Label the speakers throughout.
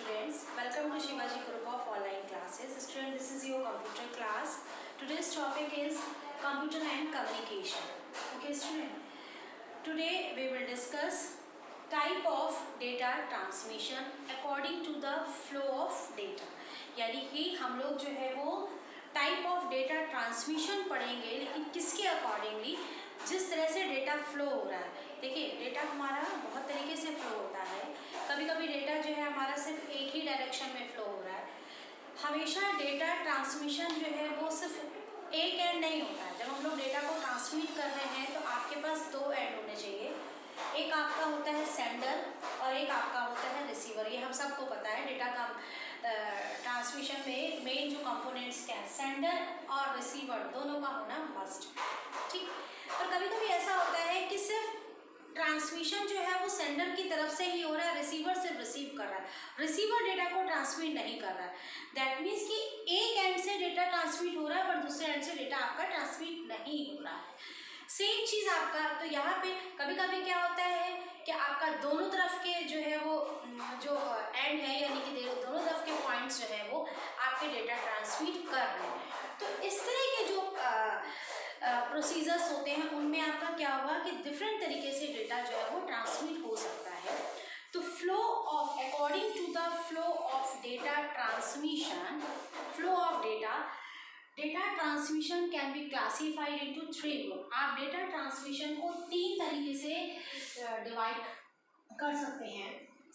Speaker 1: students, welcome to Shivaji Group of online classes. Student, this is your computer class. Today's topic is computer and communication. Okay student, today we will discuss type of data transmission according to the flow of data. यानी कि हम लोग जो है वो type of data transmission पढ़ेंगे, लेकिन किसके अकॉर्डिंगली, जिस तरह से डेटा फ्लो हो रहा है. देखिए डेटा हमारा बहुत तरीके से फ्लो होता है. कभी कभी डेटा जो है हमारा सिर्फ एक ही डायरेक्शन में फ्लो हो रहा है. हमेशा डेटा ट्रांसमिशन जो है वो सिर्फ एक एंड नहीं होता है. जब हम लोग डेटा को ट्रांसमिट कर रहे हैं तो आपके पास दो एंड होने चाहिए. एक आपका होता है सेंडर और एक आपका होता है रिसीवर. ये हम सबको पता है. डेटा का ट्रांसमिशन में मेन जो कंपोनेंट्स क्या है, सेंडर और रिसीवर दोनों का होना मस्ट. ठीक. और कभी कभी ऐसा होता है कि सिर्फ ट्रांसमिशन जो है वो सेंडर की तरफ से ही हो रहा है, रिसीवर सिर्फ रिसीव कर रहा है. रिसीवर डेटा को ट्रांसमिट नहीं कर रहा है. दैट मीन्स कि एक एंड से डेटा ट्रांसमिट हो रहा है पर दूसरे एंड से डेटा आपका ट्रांसमिट नहीं हो रहा है. सेम चीज़ आपका. तो यहाँ पे कभी कभी क्या होता है कि आपका दोनों तरफ के जो है वो जो एंड है, यानी कि दोनों तरफ के पॉइंट्स जो है वो आपके डेटा ट्रांसमिट कर रहे हैं. तो इस तरह के जो प्रोसीजर्स होते हैं उनमें आपका क्या हुआ कि डिफरेंट तरीके से डेटा जो है वो ट्रांसमिट हो सकता है. तो flow of according to the flow of data transmission, flow of data transmission can be classified into 3 group. आप डेटा ट्रांसमिशन को 3 तरीके से डिवाइड कर सकते हैं.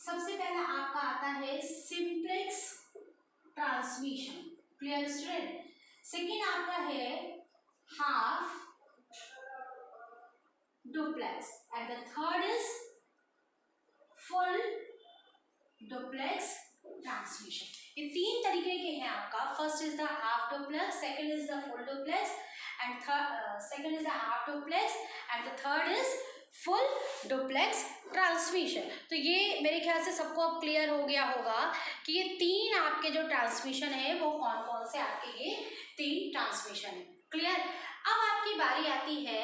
Speaker 1: सबसे पहला आपका आता है simplex transmission. Clear student. Second आपका है half duplex and the third is full duplex transmission. ये 3 तरीके के हैं आपका. First is the half duplex, second is the full duplex and second is the half duplex and the third is full duplex transmission. तो ये मेरे ख्याल से सबको अब क्लियर हो गया होगा कि ये 3 आपके जो ट्रांसमिशन है वो कौन कौन से आपके ये 3 ट्रांसमिशन है. क्लियर. अब आपकी बारी आती है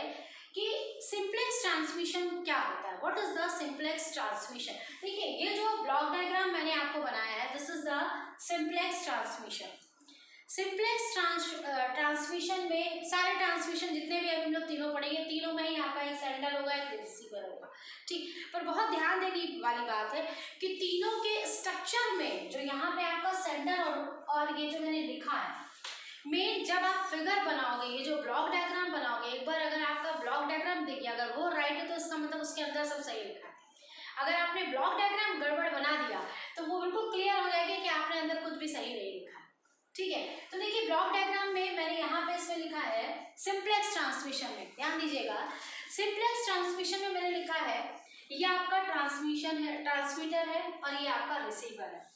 Speaker 1: कि सिंप्लेक्स ट्रांसमिशन क्या होता है. What is the simplex transmission. देखिए ये जो ब्लॉक डायग्राम मैंने आपको बनाया है, this is the simplex transmission. Simplex transmission में सारे ट्रांसमिशन जितने भी हम लोग तीनों पढ़ेंगे, तीनों में ही आपका एक सेंडर होगा, एक रिसीवर होगा. ठीक. पर बहुत ध्यान देने वाली बात है कि तीनों के स्ट्रक्चर में जो यहाँ पे आपका सेंडर और ये जो मैंने लिखा है मेन, जब आप फिगर बनाओगे, ये जो ब्लॉक डायग्राम बनाओगे, एक बार अगर आपका ब्लॉक डायग्राम देखिए, अगर वो राइट है तो इसका मतलब उसके अंदर सब सही लिखा है. अगर आपने ब्लॉक डायग्राम गड़बड़ बना दिया तो वो बिल्कुल क्लियर हो जाएगा कि आपने अंदर कुछ भी सही नहीं लिखा. ठीक है. तो देखिए ब्लॉक डायग्राम में मैंने यहाँ पे इसमें लिखा है सिंप्लेक्स ट्रांसमिशन में. ध्यान दीजिएगा. सिंप्लेक्स ट्रांसमिशन में मैंने लिखा है ये आपका ट्रांसमिशन है, ट्रांसमीटर है, और ये आपका रिसीवर है.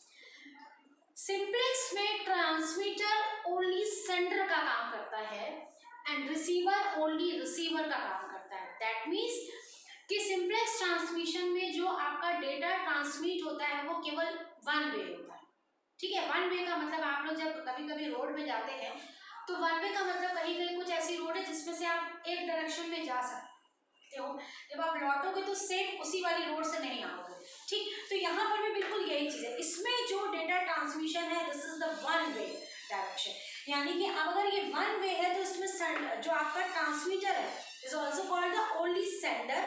Speaker 1: सिंप्लेक्स में ट्रांसमीटर ओनली सेंडर का काम करता है एंड रिसीवर ओनली रिसीवर का काम करता है. दैट मीन्स कि सिंप्लेक्स ट्रांसमिशन में जो आपका डेटा ट्रांसमिट होता है वो केवल वन वे होता है. ठीक है. वन वे का मतलब आप लोग जब कभी कभी रोड में जाते हैं तो वन वे का मतलब कहीं कहीं कुछ ऐसी रोड है जिसमें से आप एक डायरेक्शन में जा सकते हो. जब आप लौटोगे तो सेम उसी वाली रोड से नहीं आओगे. ठीक. तो यहाँ पर भी बिल्कुल यही चीज़ है. इसमें जो डेटा ट्रांसमिशन है this is the one way direction. यानी कि अब अगर ये वन वे है तो इसमें जो आपका ट्रांसमीटर है is also called the only sender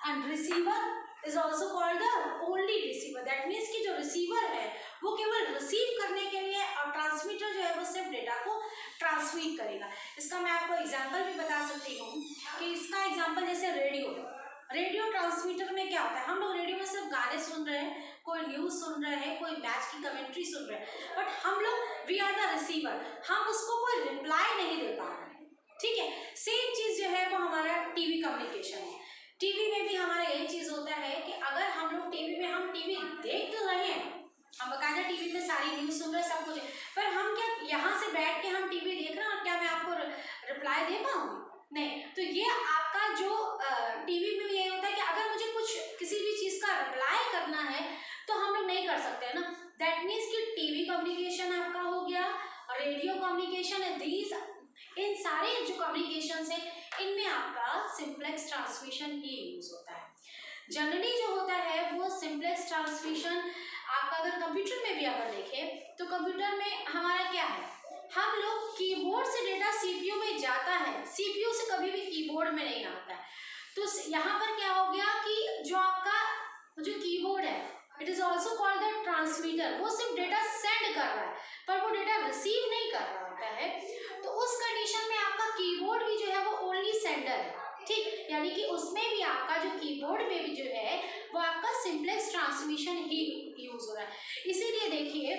Speaker 1: and receiver is also called the only receiver. That means कि जो रिसीवर है वो केवल रिसीव करने के लिए, और ट्रांसमीटर जो है वो सिर्फ डेटा को ट्रांसमिट करेगा. इसका मैं आपको एग्जाम्पल भी बता सकती हूँ कि इसका एग्जाम्पल जैसे रेडियो ट्रांसमीटर में क्या होता है. हम लोग रेडियो में सिर्फ गाने सुन रहे हैं, कोई न्यूज़ सुन रहे हैं, कोई मैच की कमेंट्री सुन रहे हैं, बट हम लोग वी आर द रिसीवर, हम उसको कोई रिप्लाई नहीं दे पा रहे हैं. ठीक है. सेम चीज़ जो है वो हमारा टीवी कम्युनिकेशन है. टीवी में भी हमारा यही चीज़ होता है कि अगर हम लोग टीवी में हम टीवी देख तो रहे हैं, हम बकायदा टीवी में सारी न्यूज़ सुन रहे हैं, सब कुछ है, पर हम क्या यहाँ से बैठ के हम टीवी देख रहे हैं और क्या मैं आपको रिप्लाई दे पाऊँगी? नहीं. तो ये आपका जो टीवी में भी यही होता है कि अगर मुझे कुछ किसी भी चीज़ का रिप्लाई करना है तो हम लोग नहीं कर सकते हैं ना. दैट मीन्स कि टीवी कम्युनिकेशन आपका हो गया, रेडियो कम्युनिकेशन है, दीज इन सारे जो कम्युनिकेशन है इनमें आपका सिंप्लेक्स ट्रांसमिशन ही यूज होता है. जनरली जो होता है वो सिंप्लेक्स ट्रांसमिशन आपका अगर कंप्यूटर भी अगर देखें तो कंप्यूटर में हमारा क्या है, हम लोग कीबोर्ड से डेटा सीपीयू में जाता है, सीपीयू से कभी भी कीबोर्ड में नहीं आता है। तो यहाँ पर क्या हो गया कि जो आपका जो कीबोर्ड है, it is also called the transmitter, वो सिर्फ डेटा सेंड कर रहा है पर वो डेटा रिसीव नहीं कर रहा होता है। तो उस कंडीशन में आपका कीबोर्ड भी जो है वो ओनली सेंडर है, ठीक, यानी कि उसमें भी आपका जो कीबोर्ड में भी जो है वो आपका सिंपलेक्स ट्रांसमिशन ही यूज हो रहा है। इसीलिए देखिए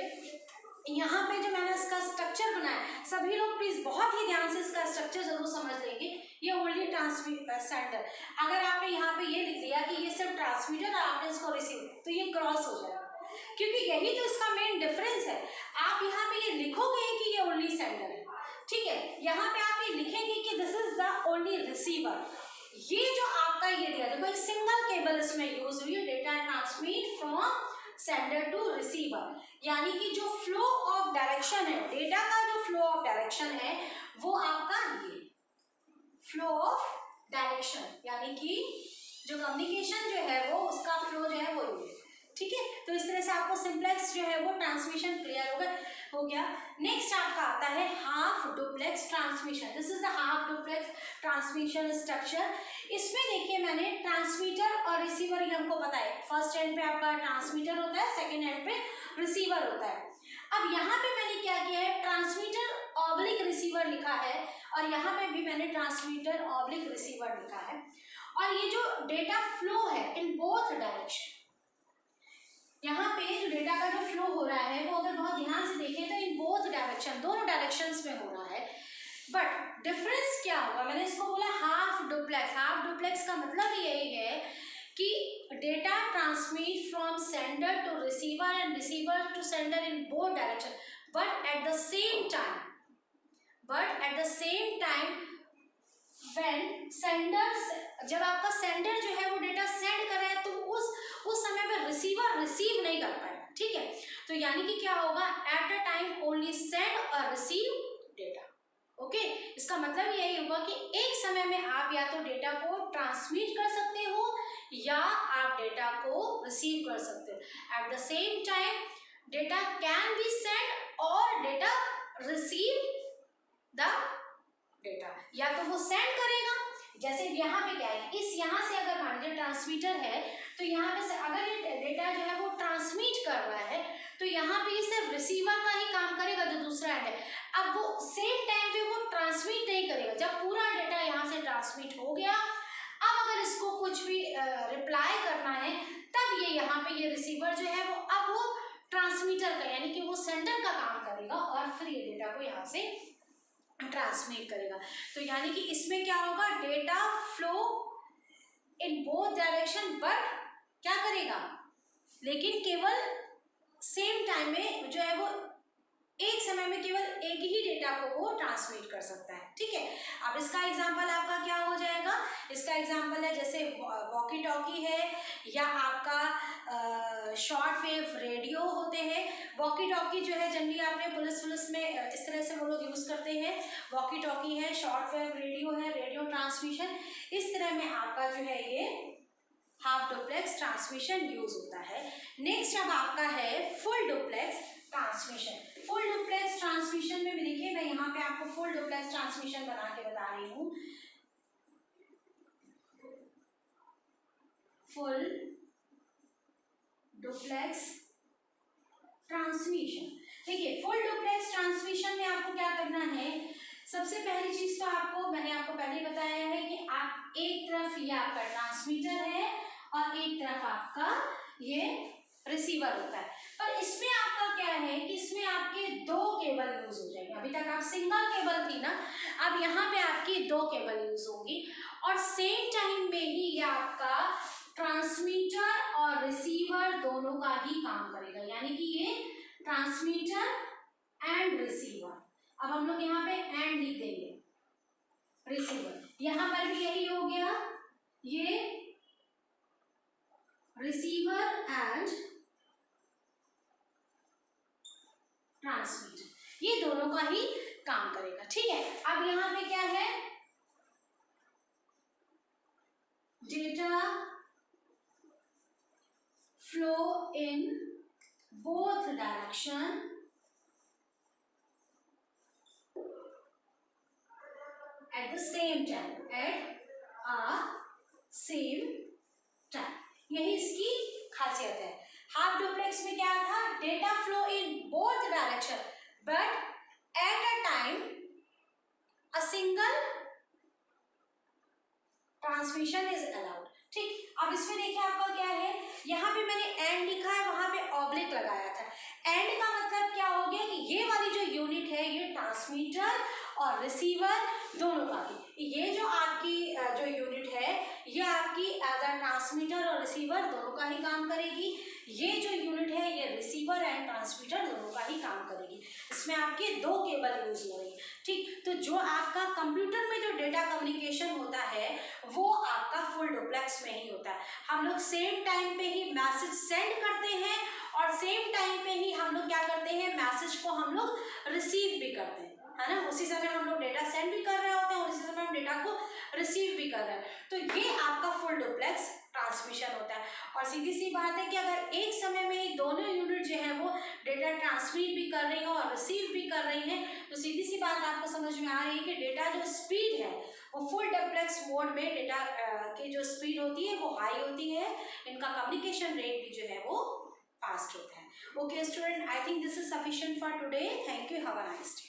Speaker 1: यहाँ पे जो मैंने इसका स्ट्रक्चर बनाया, सभी लोग प्लीज बहुत ही ध्यान से इसका स्ट्रक्चर जरूर समझ लेंगे। ये ओनली सेंडर, अगर आपने यहाँ पे ये लिख दिया कि ये सिर्फ ट्रांसमीटर और आपने इसको रिसीव, तो ये क्रॉस हो जाएगा, क्योंकि यही तो इसका मेन डिफरेंस है। आप यहाँ पे ये लिखोगे कि ये ओनली सेंडर है, ठीक है, यहाँ पे आप ये लिखेंगे कि this is the only receiver. ये जो आपका ये दिया, देखो एक सिंगल केबल इसमें यूज हुई है, data transmit from sender to receiver, यानी कि जो फ्लो ऑफ डायरेक्शन है, डेटा का जो फ्लो ऑफ डायरेक्शन है वो आपका ये फ्लो ऑफ डायरेक्शन, यानी कि जो कम्युनिकेशन जो है वो उसका फ्लो जो है वो ये, ठीक है। तो इस तरह से आपको सिंपलेक्स जो है वो ट्रांसमिशन क्लियर हो गया। नेक्स्ट आपका आता है half duplex transmission. This is the half duplex transmission structure. इसमें देखिए मैंने ट्रांसमीटर और रिसीवर ही हमको बताया, फर्स्ट एंड पे आपका ट्रांसमीटर होता है, सेकेंड एंड पे रिसीवर होता है। अब यहाँ पे मैंने क्या किया है, ट्रांसमीटर ऑब्लिक रिसीवर लिखा है और यहाँ पे भी मैंने ट्रांसमीटर ऑब्लिक रिसीवर लिखा है। और ये जो डेटा फ्लो है इन बोथ डायरेक्शन, यहाँ पे जो डेटा का जो फ्लो हो रहा है वो अगर बहुत ध्यान से देखें तो इन बोथ डायरेक्शन, दोनों डायरेक्शंस में हो रहा है। बट डिफरेंस क्या होगा, मैंने इसको बोला हाफ डुप्लेक्स। हाफ डुप्लेक्स का मतलब यही है कि data transmit from sender to receiver and receiver to sender in both direction, but at the same time when sender, जब आपका सेंडर जो है वो डेटा सेंड कर रहा है तो उस समय में रिसीवर रिसीव नहीं कर पाएगा, ठीक है। तो यानी कि क्या होगा, at a time only send और रिसीव डेटा, ओके। इसका मतलब यही होगा कि एक समय में आप या तो डेटा को ट्रांसमिट कर सकते हो या आप डेटा को रिसीव कर सकते हो। Eight the same time data can be send और डेटा रिसीव द डेटा, या तो वो सेंड करेगा, जैसे यहाँ पे क्या है, इस यहाँ से अगर मान लीजिए ट्रांसमीटर है तो यहाँ पे से अगर ये डेटा जो है वो ट्रांसमिट कर रहा है तो यहाँ पे ये सिर्फ रिसीवर का ही काम करेगा जो दूसरा एंड है। अब वो सेम टाइम पे वो ट्रांसमिट नहीं करेगा, जब पूरा डेटा यहाँ से ट्रांसमिट हो गया, अब अगर इसको कुछ भी रिप्लाई करना है तब ये यहाँ पे ये रिसीवर जो है वो अब वो ट्रांसमीटर का यानी कि वो सेंडर का काम करेगा और फिर ये डेटा को यहाँ से ट्रांसमिट करेगा। तो यानी कि इसमें क्या होगा, data flow in both direction, but क्या करेगा, लेकिन केवल सेम टाइम में जो है वो एक समय में केवल एक ही डेटा को वो ट्रांसमिट कर सकता है, ठीक है। अब इसका एग्जांपल आपका क्या हो जाएगा, इसका एग्जांपल है जैसे वॉकी टॉकी है या आपका शॉर्ट वेव रेडियो होते हैं। वॉकी टॉकी जो है जनरली आपने पुलिस में इस तरह से वो लोग यूज़ करते हैं, वॉकी टॉकी है, शॉर्ट वेव रेडियो है, रेडियो ट्रांसमिशन, इस तरह में आपका जो है ये हाफ डुप्लेक्स ट्रांसमिशन यूज होता है। नेक्स्ट अब आपका है full duplex transmission. Full duplex transmission में भी देखिए मैं यहाँ पे आपको फुल डुप्लेक्स ट्रांसमिशन बना के बता रही हूँ। फुल डुप्लेक्स ट्रांसमिशन, देखिए फुल डुप्लेक्स ट्रांसमिशन में आपको क्या करना है, सबसे पहली चीज तो आपको मैंने आपको पहले बताया है कि आप एक तरफ ये आपका ट्रांसमीटर है और एक तरफ आपका ये रिसीवर होता है। पर इसमें आपका क्या है कि इसमें आपके दो केबल यूज हो जाएंगे। अभी तक आप सिंगल केबल थी ना, अब यहाँ पे आपकी दो केबल यूज होंगी और सेम टाइम में ही ये आपका ट्रांसमीटर और रिसीवर दोनों का ही काम करेगा, यानी कि ये ट्रांसमीटर एंड रिसीवर। अब हम लोग यहाँ पे एंड लिख देंगे, रिसीवर, यहाँ पर भी यही हो गया, ये रिसीवर एंड ट्रांसमीटर, ये दोनों का ही काम करेगा, ठीक है। अब यहाँ पे क्या है, data flow in both direction at the same time, at a same time. यही इसकी खासियत है. हाफ डुप्लेक्स में क्या था, data flow in both direction but at a time a single transmission is allowed. ठीक, अब इसमें देखिए आपका क्या है, यहाँ पे मैंने एंड लिखा है, वहां पे ऑब्लिक लगाया था. एंड का मतलब क्या हो गया कि ये वाली जो यूनिट है ये ट्रांसमीटर और रिसीवर दोनों का ही, ये जो आपकी जो यूनिट है ये आपकी एज अ ट्रांसमीटर और रिसीवर दोनों का ही काम करेगी. ये जो यूनिट है ये रिसीवर एंड ट्रांसमीटर दोनों का ही काम करेगी. इसमें आपके दो केबल यूज हो रही है. ठीक, तो जो आपका कंप्यूटर में जो डेटा कम्युनिकेशन होता है वो आपका फुल डुप्लेक्स में ही होता है. हम लोग सेम टाइम पे ही मैसेज सेंड करते हैं और सेम टाइम पे ही हम लोग क्या करते हैं, मैसेज को हम लोग रिसीव भी करते हैं, है ना. उसी समय हम लोग डेटा सेंड भी कर रहे होते हैं और उसी समय हम डेटा को रिसीव भी कर रहे हैं. तो ये आपका फुल डुप्लेक्स ट्रांसमिशन होता है. और सीधी सी बात है कि अगर एक समय में ही दोनों यूनिट जो है वो डेटा ट्रांसमिट भी कर रही हैं और रिसीव भी कर रही हैं, तो सीधी सी बात आपको समझ में आ रही है कि डेटा जो स्पीड है वो फुल डुप्लेक्स मोड में डेटा की जो स्पीड होती है वो हाई होती है. इनका कम्युनिकेशन रेट भी जो है वो फास्ट होता है. Okay student, I think this is sufficient for today. Thank you, have a nice day.